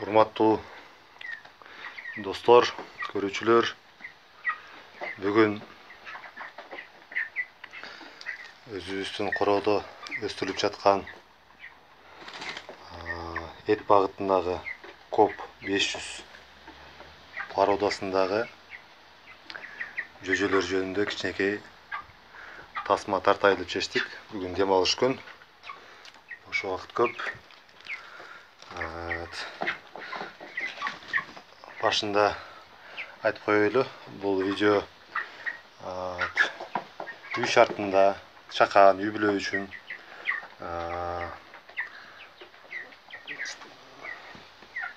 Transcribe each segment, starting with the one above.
Урматтуу достор, көрүүчүлөр, бүгүн өзүбүздүн короодо өстүрүлүп жаткан эт багытындагы КОП 500 породасындагы жөжөлөр жөнүндө кичинекей тасма тартайлы деп чечтик. Бүгүн дем алыш күн. Ошо убакыт көп. Башында айтып коелу, бул видео үй шартында чакан үй бүлө үчүн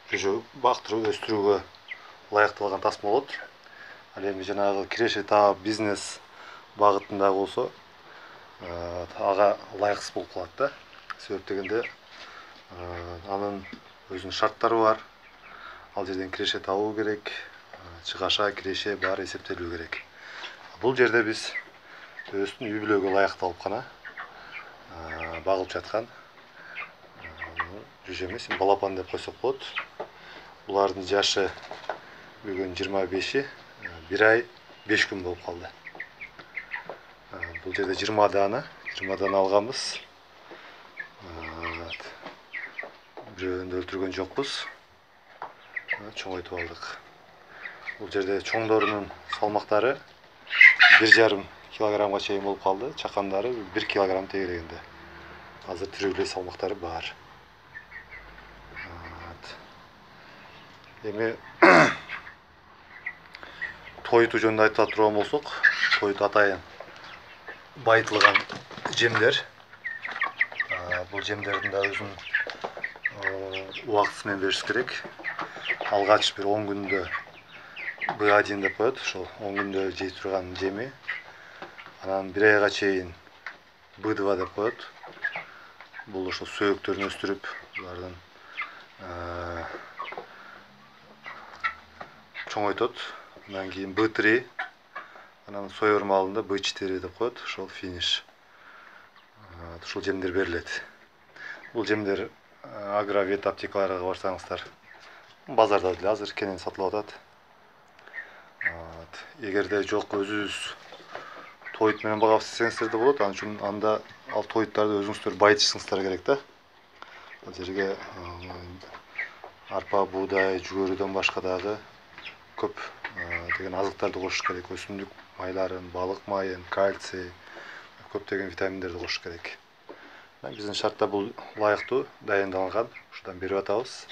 жөжө бактыруу, өстүрүүгө ылайыкталган тасма болот. Ал эми жанагы киреше таап бизнес багытында болсо ага ылайыксыз болуп калат да. Себеп дегенде анын өзүнүн шарттары бар. Ал жерден киреше табуу керек, чыгаша киреше баары эсептелүү керек. Бул жерде биз өзүбүздүн үй бүлөгө ылайыкталып гана багылып жаткан жөжө эмес, балапан деп койсок болот. Булардын жашы бүгүн 25, 1 ай 5 күн болуп калды. Бул жерде 20 дана алганбыз. Бирөөнү өлтүргөн жокпуз. Чоңойтуп алдык. Бул жерде чоңдорунун салмактары 1,5 килограммга чейин болуп калды. Чакандары 1 килограмм тегерегинде. Азыр тирүү эле салмактары бар. Эми тойтуу жөнүндө айтып турган болсок, тойут атайын байытылган жемдер. Бул жемдердин да өзүнүн убактысы менен бериш керек. Алгач бир 10 күндө B1 деп коет, ошол 10 күндө жей турган жеми. Анан 1 айга чейин B2 деп коет. Бул ошол сөөктөрүн өстүрүп, булардын чоңойтот. Андан кийин B3, анан сой ырмалында B4 деп коет, ошол финиш. Ушул жемдер берилет. Бул жемдер агровет аптекаларга барсаңыздар, базарда деле азыр кенен сатылып атат. Эгерде жок өзүбүз тоют менен багабыз десеңиздер да болот. Ал үчүн анда ал тоюттарды өзүңүздөр байытышыңыздар керек да. Ал жерге арпа, буудай, жүгөрүдөн башка дагы көп деген азыктарды кошуш керек. Өсүмдүк майларын, балык майын, кальций, көптөгөн витаминдерди кошуш керек. Биздин шартта бул ылайыктуу дайындалган. Ушудан берип атабыз.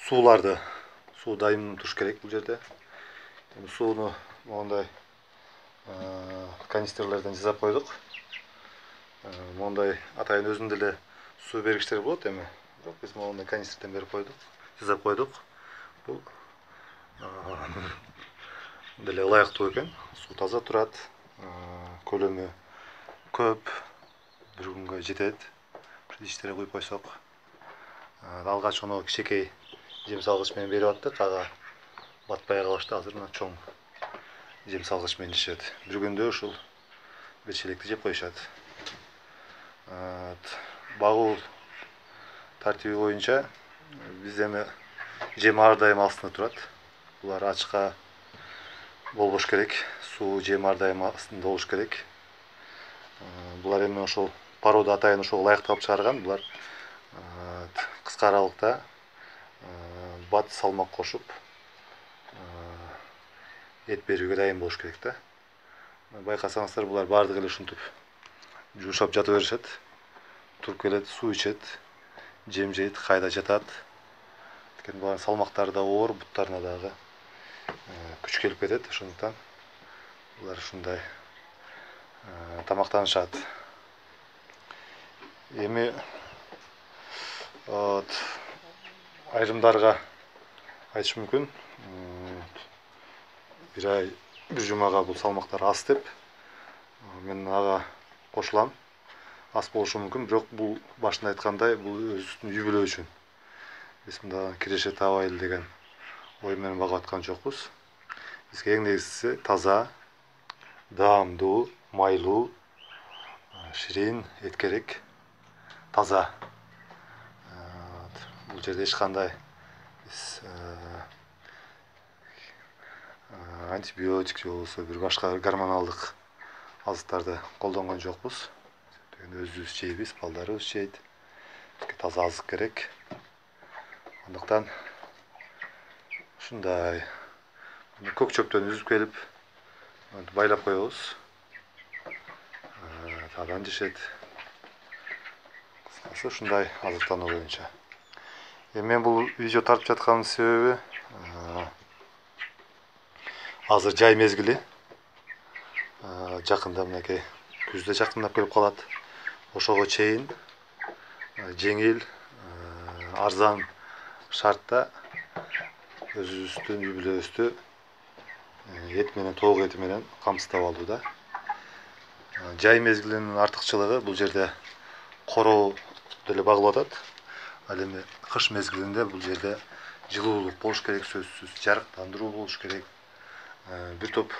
Суу дайым туруш керек бул жерде. Сууну мондай канистрлерден жасап койдук. Мондай атайын өзүнүн деле суу бергичтер болот эми. Бирок биз мондай канистрден берип койдук, жасап койдук. Бул деле ылайыктуу экен. Суу таза турат, көлөмү көп, бир күнгө жетет. Иштерге куюп койсок. Алгач оно кичинекей жем салгыч менен берип аттык, ага батпай калышты. Азыр мына чоң жем салгыч менен жешет. Бир күндө ушул бир челекти жеп коюшат. Багуу тартиби боюнча бизде эми жем ар дайым астында турат. Булар ачка болбош керек. Суу жем ар дайым астында болуш керек. Булар эми ошол порода атайын ошого ылайыкталып чыгарган. Булар кыска аралыкта бат салмак кошуп эт берүүгө дайын болуш керек да. Байкасаңыздар, булар баардыгы эле ушинтип жуушап жата беришет. Туруп келет, суу ичет, жем жейт, кайда жатат. Анткени булардын салмактары да оор, буттарына дагы күч келип кетет. Ошондуктан булар ушундай тамактанышат. Эми айрымдарга айтыш мүмкүн. Бир ай, бир жумага бул салмактар аз деп. Мен ага кошулам. Аз болушу мүмкүн, бирок бул башында айткандай, бул өзүбүздүн үй бүлө үчүн. Биз мында киреше табайлы деген ой менен багып аткан жокпуз. Бизге эң негизгиси таза, даамдуу, майлуу, ширин эт керек. таза. Бул жерде эч кандай биз антибиотик же болбосо бир башка гормоналдык азыктарды колдонгон жокпуз. Өзүбүз жейбиз, балдарыбыз жейт. Бизге таза азык керек. Андыктан ушундай көк чөптөн үзүп келип байлап коебуз. Адан жешет. Кыскасы ушундай азыктануу боюнча. Мен бул видео тартып жатканымдын себеби азыр жай мезгили. Жакында мынакей күздө жакындап келип калат. Ошого чейин жеңил, арзан шартта өзүбүздүн үй бүлөбүздү эт менен, тоок эти менен камсыздап алууда. Жай мезгилинин артыкчылыгы бул жерде короо деле багылып атат. Ал эми кыш мезгилинде бул жерде жылуулук болуш керек, сөзсүз жарыктандыруу болуш керек. Бир топ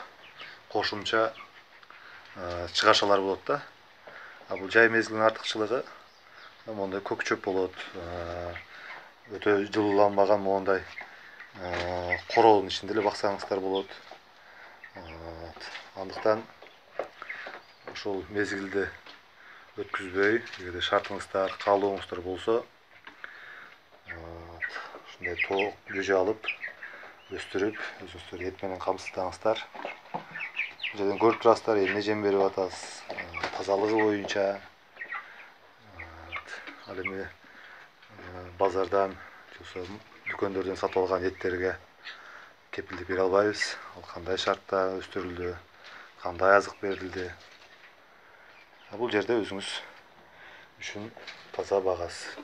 кошумча чыгашалар болот да. Бул жай мезгилинин артыкчылыгы мондай көк чөп болот. Өтө жылууланбаган мондай короонун ичинде эле баксаңыздар болот. Андыктан ошол мезгилди өткүзбөй, эгерде шартыңыздар, каалооңуздар болсо, ушундай тоок көжө алып өстүрүп, өзүңүздөр эт менен камсыздаңыздар. Бул жерден көрүп турасыздар, эмне жем берип атабыз, тазалыгы боюнча. Ал эми базардан же дүкөндөрдөн сатып алган эттерге кепилдик бере албайбыз. Ал кандай шартта өстүрүлдү, кандай азык берилди. Бул жерде өзүңүз үчүн таза багасыз.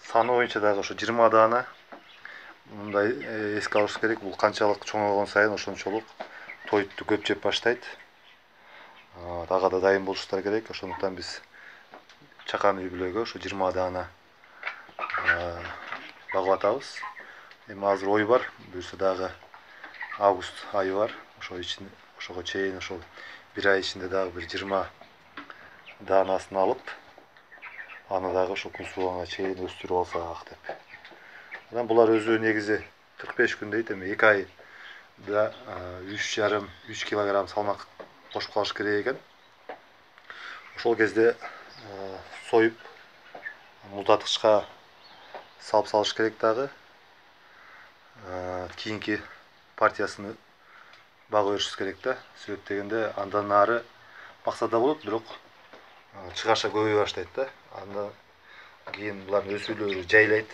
Саны боюнча дагы ошо 20 даана. Мындай эске алыш керек, бул канчалык чоңойгон сайын ошончолук тойтtu көп жеп баштайт. Ага да дайын болушуңуздар керек. Ошондуктан биз чакан үй бүлөгө ошо 20 даана багып атабыз. Эми азыр ой бар, буюрса дагы август айы бар. Ошого чейин ошол бир ай ичинде дагы бир 20 даанасын алып, аны дагы ошо күн сууганга чейин өстүрүп алсак деп. Анан булар өзү негизи 45 күн дейт, эми 2 айда 3,5-3 килограмм салмак кошуп калыш керек экен. Ошол кезде союп муздаткычка салып салыш керек дагы. Кийинки партиясын багып беришибиз керек да. Себеп дегенде андан ары бакса да болот, бирок чыгаша көбөйө баштайт да. Андан кийин булардын өсүүлөрү жайлайт,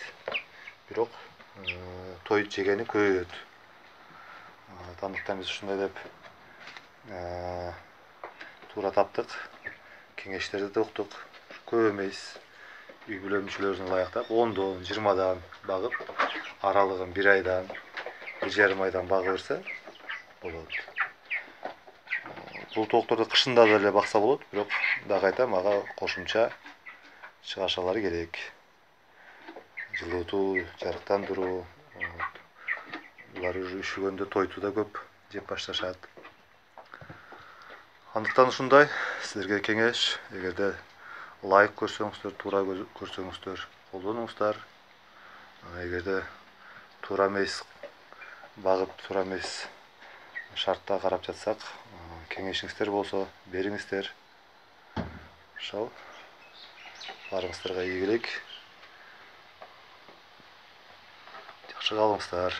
бирок той жегени көбөйөт. Андыктан биз ушундай деп туура таптык, кеңештерди да уктук. Көп эмес, үй бүлө мүчөлөрүнө ылайыктап 10-дон 20дан багып, аралыгын 1 айдан, 1,5 айдан багып берсе болот. Бул тоокторду кышында деле бакса болот, бирок дагы айтам, ага кошумча чыгашалар керек. Жылытуу, жарыктандыруу. Булар үшүгөндө тойту да көп жеп башташат. Андыктан ушундай силерге кеңеш, эгерде лайк көрсөңүздөр, туура көрсөңүздөр, колдонуңуздар. Эгерде туура эмес багып, туура эмес шартта карап жатсак, кеңешиңиздер болсо бериңиздер. Ошол баарыңыздарга ийгилик. Жакшы калыңыздар.